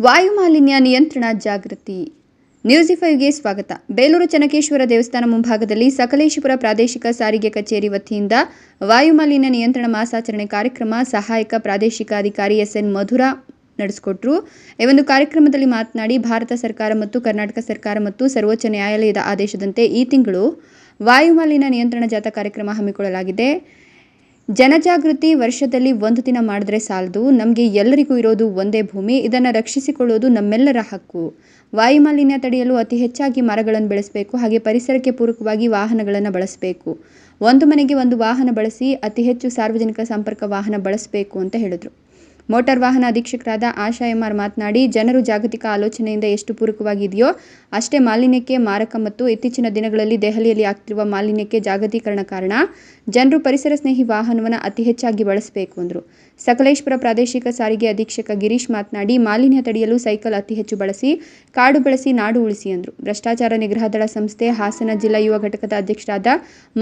ವಾಯು ಮಾಲಿನ್ಯ ನಿಯಂತ್ರಣ ಜಾಗೃತಿ. ನ್ಯೂಸ್5ಗೆ ಸ್ವಾಗತ. ಬೇಲೂರು ಚನ್ನಕೇಶ್ವರ ದೇವಸ್ಥಾನ ಮುಂಭಾಗದಲ್ಲಿ ಸಕಲೇಶಪುರ ಪ್ರಾದೇಶಿಕ ಸಾರಿಗೆ ಕಚೇರಿ ವತಿಯಿಂದ ವಾಯು ಮಾಲಿನ್ಯ ನಿಯಂತ್ರಣ ಮಾಸಾಚರಣೆ ಕಾರ್ಯಕ್ರಮ ಸಹಾಯಕ ಪ್ರಾದೇಶಿಕ ಅಧಿಕಾರಿ ಎಸ್ಎನ್ ಮಧುರಾ ನಡೆಸಿಕೊಟ್ಟರು. ಈ ಒಂದು ಕಾರ್ಯಕ್ರಮದಲ್ಲಿ ಮಾತನಾಡಿ, ಭಾರತ ಸರ್ಕಾರ ಮತ್ತು ಕರ್ನಾಟಕ ಸರ್ಕಾರ ಮತ್ತು ಸರ್ವೋಚ್ಚ ನ್ಯಾಯಾಲಯದ ಆದೇಶದಂತೆ ಈ ತಿಂಗಳು ವಾಯು ಮಾಲಿನ್ಯ ನಿಯಂತ್ರಣ ಜಾಥಾ ಕಾರ್ಯಕ್ರಮ ಹಮ್ಮಿಕೊಳ್ಳಲಾಗಿದೆ. ಜನಜಾಗೃತಿ ವರ್ಷದಲ್ಲಿ ಒಂದು ದಿನ ಮಾಡಿದ್ರೆ ಸಾಲದು. ನಮಗೆ ಎಲ್ಲರಿಗೂ ಇರೋದು ಒಂದೇ ಭೂಮಿ, ಇದನ್ನು ರಕ್ಷಿಸಿಕೊಳ್ಳುವುದು ನಮ್ಮೆಲ್ಲರ ಹಕ್ಕು. ವಾಯು ಮಾಲಿನ್ಯ ತಡೆಯಲು ಅತಿ ಹೆಚ್ಚಾಗಿ ಮರಗಳನ್ನು ಬೆಳೆಸಬೇಕು. ಹಾಗೆ ಪರಿಸರಕ್ಕೆ ಪೂರಕವಾಗಿ ವಾಹನಗಳನ್ನು ಬಳಸಬೇಕು. ಒಂದು ಮನೆಗೆ ಒಂದು ವಾಹನ ಬಳಸಿ ಅತಿ ಹೆಚ್ಚು ಸಾರ್ವಜನಿಕ ಸಂಪರ್ಕ ವಾಹನ ಬಳಸಬೇಕು ಅಂತ ಹೇಳಿದರು. ಮೋಟಾರ್ ವಾಹನ ಅಧೀಕ್ಷಕರಾದ ಆಶಾ ಎಂಆರ್ ಮಾತನಾಡಿ, ಜನರು ಜಾಗತಿಕ ಆಲೋಚನೆಯಿಂದ ಎಷ್ಟು ಪೂರಕವಾಗಿದೆಯೋ ಅಷ್ಟೇ ಮಾಲಿನ್ಯಕ್ಕೆ ಮಾರಕ ಮತ್ತು ಇತ್ತೀಚಿನ ದಿನಗಳಲ್ಲಿ ದೆಹಲಿಯಲ್ಲಿ ಆಗ್ತಿರುವ ಮಾಲಿನ್ಯಕ್ಕೆ ಜಾಗತೀಕರಣ ಕಾರಣ. ಜನರು ಪರಿಸರ ಸ್ನೇಹಿ ವಾಹನವನ್ನು ಅತಿ ಹೆಚ್ಚಾಗಿ ಬಳಸಬೇಕು ಅಂದರು. ಸಕಲೇಶಪುರ ಪ್ರಾದೇಶಿಕ ಸಾರಿಗೆ ಅಧೀಕ್ಷಕ ಗಿರೀಶ್ ಮಾತನಾಡಿ, ಮಾಲಿನ್ಯ ತಡೆಯಲು ಸೈಕಲ್ ಅತಿ ಹೆಚ್ಚು ಬಳಸಿ, ಕಾಡು ಬೆಳೆಸಿ ನಾಡು ಉಳಿಸಿ ಅಂದರು. ಭ್ರಷ್ಟಾಚಾರ ನಿಗ್ರಹ ದಳ ಸಂಸ್ಥೆ ಹಾಸನ ಜಿಲ್ಲಾ ಯುವ ಘಟಕದ ಅಧ್ಯಕ್ಷರಾದ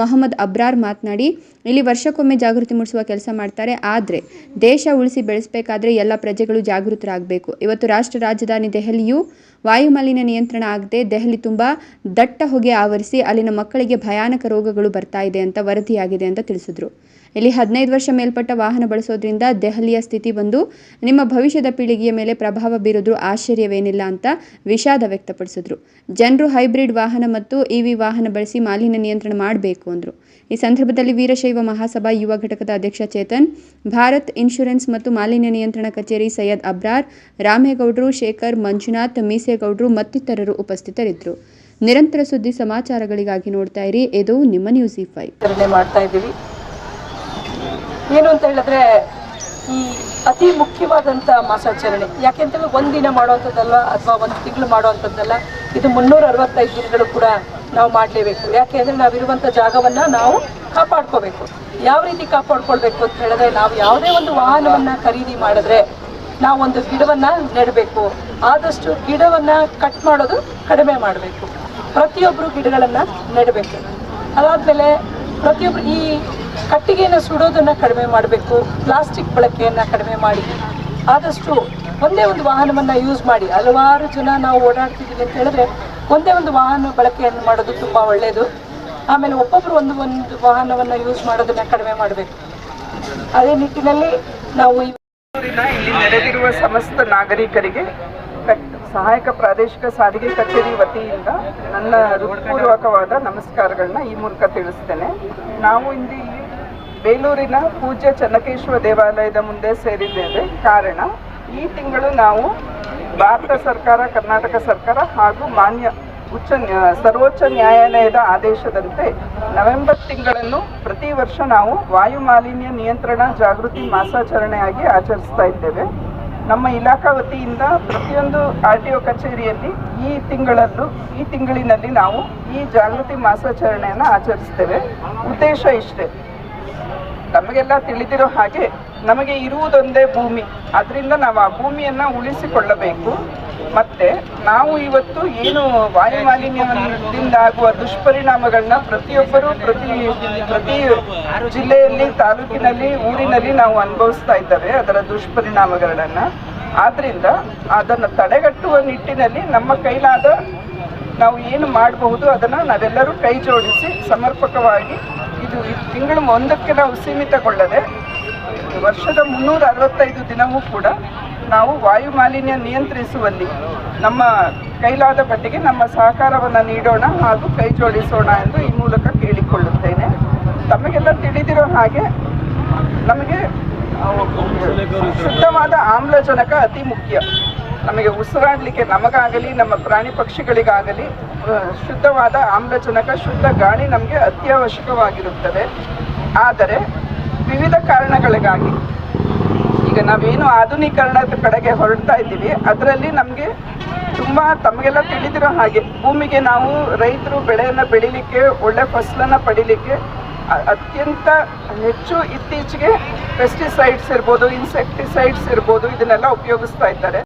ಮೊಹಮ್ಮದ್ ಅಬ್ರಾರ್ ಮಾತನಾಡಿ, ಇಲ್ಲಿ ವರ್ಷಕ್ಕೊಮ್ಮೆ ಜಾಗೃತಿ ಮೂಡಿಸುವ ಕೆಲಸ ಮಾಡ್ತಾರೆ. ಆದರೆ ದೇಶ ಉಳಿಸಿ ಬೆಳೆಸಬೇಕಾದ್ರೆ ಎಲ್ಲ ಪ್ರಜೆಗಳು ಜಾಗೃತರಾಗಬೇಕು. ಇವತ್ತು ರಾಷ್ಟ್ರ ರಾಜಧಾನಿ ದೆಹಲಿಯು ವಾಯು ಮಾಲಿನ್ಯ ನಿಯಂತ್ರಣ ಆಗದೆ ದೆಹಲಿ ತುಂಬ ದಟ್ಟ ಹೊಗೆ ಆವರಿಸಿ ಅಲ್ಲಿನ ಮಕ್ಕಳಿಗೆ ಭಯಾನಕ ರೋಗಗಳು ಬರ್ತಾ ಇದೆ ಅಂತ ವರದಿಯಾಗಿದೆ ಅಂತ ತಿಳಿಸಿದ್ರು. ಇಲ್ಲಿ 15 ವರ್ಷ ಮೇಲ್ಪಟ್ಟ ವಾಹನ ಬಳಸೋದ್ರಿಂದ ದೆಹಲಿಯ ಸ್ಥಿತಿ ಬಂದು ನಿಮ್ಮ ಭವಿಷ್ಯದ ಪೀಳಿಗೆಯ ಮೇಲೆ ಪ್ರಭಾವ ಬೀರೋದು ಆಶ್ಚರ್ಯವೇನಿಲ್ಲ ಅಂತ ವಿಷಾದ ವ್ಯಕ್ತಪಡಿಸಿದ್ರು. ಜನರು ಹೈಬ್ರಿಡ್ ವಾಹನ ಮತ್ತು ಇವಿ ವಾಹನ ಬಳಸಿ ಮಾಲಿನ್ಯ ನಿಯಂತ್ರಣ ಮಾಡಬೇಕು ಅಂದರು. ಈ ಸಂದರ್ಭದಲ್ಲಿ ವೀರಶೈವ ಮಹಾಸಭಾ ಯುವ ಘಟಕದ ಅಧ್ಯಕ್ಷ ಚೇತನ್, ಭಾರತ್ ಇನ್ಶೂರೆನ್ಸ್ ಮತ್ತು ಮಾಲಿನ್ಯ ನಿಯಂತ್ರಣ ಕಚೇರಿ ಸೈಯದ್ ಅಬ್ರಾರ್, ರಾಮೇಗೌಡರು, ಶೇಖರ್, ಮಂಜುನಾಥ್, ಮೀಸೇಗೌಡರು ಮತ್ತಿತರರು ಉಪಸ್ಥಿತರಿದ್ದರು. ನಿರಂತರ ಸುದ್ದಿ ಸಮಾಚಾರಗಳಿಗಾಗಿ ನೋಡ್ತಾ ಇರಿ, ಇದು ನಿಮ್ಮ ನ್ಯೂಸ್5. ಮಾಡ್ತಾ ಇದ್ದೀವಿ. ಏನು ಅಂತ ಹೇಳಿದ್ರೆ, ಈ ಅತಿ ಮುಖ್ಯವಾದಂಥ ಮಾಸಾಚರಣೆ ಯಾಕೆಂತೇಳಿ ಒಂದಿನ ಮಾಡುವಂಥದ್ದಲ್ಲ ಅಥವಾ ಒಂದು ತಿಂಗಳು ಮಾಡುವಂಥದ್ದಲ್ಲ. ಇದು 365 ದಿನಗಳು ಕೂಡ ನಾವು ಮಾಡಲೇಬೇಕು. ಯಾಕೆ ಅಂದರೆ ನಾವಿರುವಂಥ ಜಾಗವನ್ನು ನಾವು ಕಾಪಾಡ್ಕೋಬೇಕು. ಯಾವ ರೀತಿ ಕಾಪಾಡ್ಕೊಳ್ಬೇಕು ಅಂತ ಹೇಳಿದ್ರೆ, ನಾವು ಯಾವುದೇ ಒಂದು ವಾಹನವನ್ನು ಖರೀದಿ ಮಾಡಿದ್ರೆ ನಾವು ಒಂದು ಗಿಡವನ್ನು ನೆಡಬೇಕು. ಆದಷ್ಟು ಗಿಡವನ್ನು ಕಟ್ ಮಾಡೋದು ಕಡಿಮೆ ಮಾಡಬೇಕು. ಪ್ರತಿಯೊಬ್ಬರು ಗಿಡಗಳನ್ನು ನೆಡಬೇಕು. ಅದಾದಮೇಲೆ ಪ್ರತಿಯೊಬ್ಬರು ಈ ಕಟ್ಟಿಗೆಯನ್ನು ಸುಡೋದನ್ನು ಕಡಿಮೆ ಮಾಡಬೇಕು. ಪ್ಲಾಸ್ಟಿಕ್ ಬಳಕೆಯನ್ನು ಕಡಿಮೆ ಮಾಡಿ ಆದಷ್ಟು ಒಂದೇ ಒಂದು ವಾಹನವನ್ನು ಯೂಸ್ ಮಾಡಿ. ಹಲವಾರು ಜನ ನಾವು ಓಡಾಡ್ತಿದ್ದೀವಿ ಅಂತ ಹೇಳಿದ್ರೆ ಒಂದೇ ಒಂದು ವಾಹನ ಬಳಕೆಯನ್ನು ಮಾಡೋದು ತುಂಬ ಒಳ್ಳೆಯದು. ಆಮೇಲೆ ಒಬ್ಬೊಬ್ಬರು ಒಂದು ವಾಹನವನ್ನು ಯೂಸ್ ಮಾಡೋದನ್ನು ಕಡಿಮೆ ಮಾಡಬೇಕು. ಅದೇ ನಿಟ್ಟಿನಲ್ಲಿ ನಾವು ಇಲ್ಲಿ ನೆರೆದಿರುವ ಸಮಸ್ತ ನಾಗರಿಕರಿಗೆ ಸಹಾಯಕ ಪ್ರಾದೇಶಿಕ ಸಾರಿಗೆ ಕಚೇರಿ ವತಿಯಿಂದ ನನ್ನ ಹೃತ್ಪೂರ್ವಕವಾದ ನಮಸ್ಕಾರಗಳನ್ನ ಈ ಮೂಲಕ ತಿಳಿಸ್ತೇನೆ. ನಾವು ಇಂದು ಇಲ್ಲಿ ಬೇಲೂರಿನ ಪೂಜ್ಯ ಚನ್ನಕೇಶ್ವರ ದೇವಾಲಯದ ಮುಂದೆ ಸೇರಿದ್ದೇವೆ. ಕಾರಣ, ಈ ತಿಂಗಳು ನಾವು ಭಾರತ ಸರ್ಕಾರ, ಕರ್ನಾಟಕ ಸರ್ಕಾರ ಹಾಗೂ ಮಾನ್ಯ ಸರ್ವೋಚ್ಚ ನ್ಯಾಯಾಲಯದ ಆದೇಶದಂತೆ ನವೆಂಬರ್ ತಿಂಗಳನ್ನು ಪ್ರತಿ ವರ್ಷ ನಾವು ವಾಯು ಮಾಲಿನ್ಯ ನಿಯಂತ್ರಣ ಜಾಗೃತಿ ಮಾಸಾಚರಣೆಯಾಗಿ ಆಚರಿಸ್ತಾ ಇದ್ದೇವೆ. ನಮ್ಮ ಇಲಾಖಾ ವತಿಯಿಂದ ಪ್ರತಿಯೊಂದು RTO ಕಚೇರಿಯಲ್ಲಿ ಈ ತಿಂಗಳಿನಲ್ಲಿ ನಾವು ಈ ಜಾಗೃತಿ ಮಾಸಾಚರಣೆಯನ್ನು ಆಚರಿಸ್ತೇವೆ. ಉದ್ದೇಶ ಇಷ್ಟೇ, ನಮಗೆಲ್ಲ ತಿಳಿದಿರೋ ಹಾಗೆ ನಮಗೆ ಇರುವುದೊಂದೇ ಭೂಮಿ, ಅದರಿಂದ ನಾವು ಆ ಭೂಮಿಯನ್ನು ಉಳಿಸಿಕೊಳ್ಳಬೇಕು. ಮತ್ತು ನಾವು ಇವತ್ತು ಏನು ವಾಯು ಮಾಲಿನ್ಯದಿಂದ ಆಗುವ ದುಷ್ಪರಿಣಾಮಗಳನ್ನ ಪ್ರತಿಯೊಬ್ಬರು ಪ್ರತಿ ಜಿಲ್ಲೆಯಲ್ಲಿ, ತಾಲೂಕಿನಲ್ಲಿ, ಊರಿನಲ್ಲಿ ನಾವು ಅನುಭವಿಸ್ತಾ ಇದ್ದೇವೆ ಅದರ ದುಷ್ಪರಿಣಾಮಗಳನ್ನು. ಆದ್ದರಿಂದ ಅದನ್ನು ತಡೆಗಟ್ಟುವ ನಿಟ್ಟಿನಲ್ಲಿ ನಮ್ಮ ಕೈಲಾದ ನಾವು ಏನು ಮಾಡಬಹುದು ಅದನ್ನು ನಾವೆಲ್ಲರೂ ಕೈ ಜೋಡಿಸಿ ಸಮರ್ಪಕವಾಗಿ ಇದು ತಿಂಗಳು ಒಂದಕ್ಕೆ ನಾವು ಸೀಮಿತಗೊಳ್ಳದೆ ವರ್ಷದ 365 ದಿನವೂ ಕೂಡ ನಾವು ವಾಯು ಮಾಲಿನ್ಯ ನಿಯಂತ್ರಿಸುವಲ್ಲಿ ನಮ್ಮ ಕೈಲಾದ ಮಟ್ಟಿಗೆ ನಮ್ಮ ಸಹಕಾರವನ್ನು ನೀಡೋಣ ಹಾಗೂ ಕೈ ಜೋಡಿಸೋಣ ಎಂದು ಈ ಮೂಲಕ ಕೇಳಿಕೊಳ್ಳುತ್ತೇನೆ. ತಮಗೆಲ್ಲ ತಿಳಿದಿರೋ ಹಾಗೆ ನಮಗೆ ಶುದ್ಧವಾದ ಆಮ್ಲಜನಕ ಅತಿ ಮುಖ್ಯ. ನಮಗೆ ಉಸಿರಾಡಲಿಕ್ಕೆ ನಮಗಾಗಲಿ ನಮ್ಮ ಪ್ರಾಣಿ ಪಕ್ಷಿಗಳಿಗಾಗಲಿ ಶುದ್ಧವಾದ ಆಮ್ಲಜನಕ, ಶುದ್ಧ ಗಾಳಿ ನಮಗೆ ಅತ್ಯವಶ್ಯಕವಾಗಿರುತ್ತದೆ. ಆದರೆ ವಿವಿಧ ಕಾರಣಗಳಿಗಾಗಿ ಈಗ ನಾವೇನು ಆಧುನೀಕರಣದ ಕಡೆಗೆ ಹೊರಡ್ತಾ ಇದ್ದೀವಿ, ಅದರಲ್ಲಿ ನಮಗೆ ತುಂಬ ತಮಗೆಲ್ಲ ತಿಳಿದಿರೋ ಹಾಗೆ ಭೂಮಿಗೆ ನಾವು ರೈತರು ಬೆಳೆಯನ್ನು ಬೆಳಿಲಿಕ್ಕೆ, ಒಳ್ಳೆ ಫಸಲನ್ನು ಪಡಿಲಿಕ್ಕೆ ಅತ್ಯಂತ ಹೆಚ್ಚು ಇತ್ತೀಚೆಗೆ ಪೆಸ್ಟಿಸೈಡ್ಸ್ ಇರ್ಬೋದು, ಇನ್ಸೆಕ್ಟಿಸೈಡ್ಸ್ ಇರ್ಬೋದು, ಇದನ್ನೆಲ್ಲ ಉಪಯೋಗಿಸ್ತಾ ಇದ್ದಾರೆ.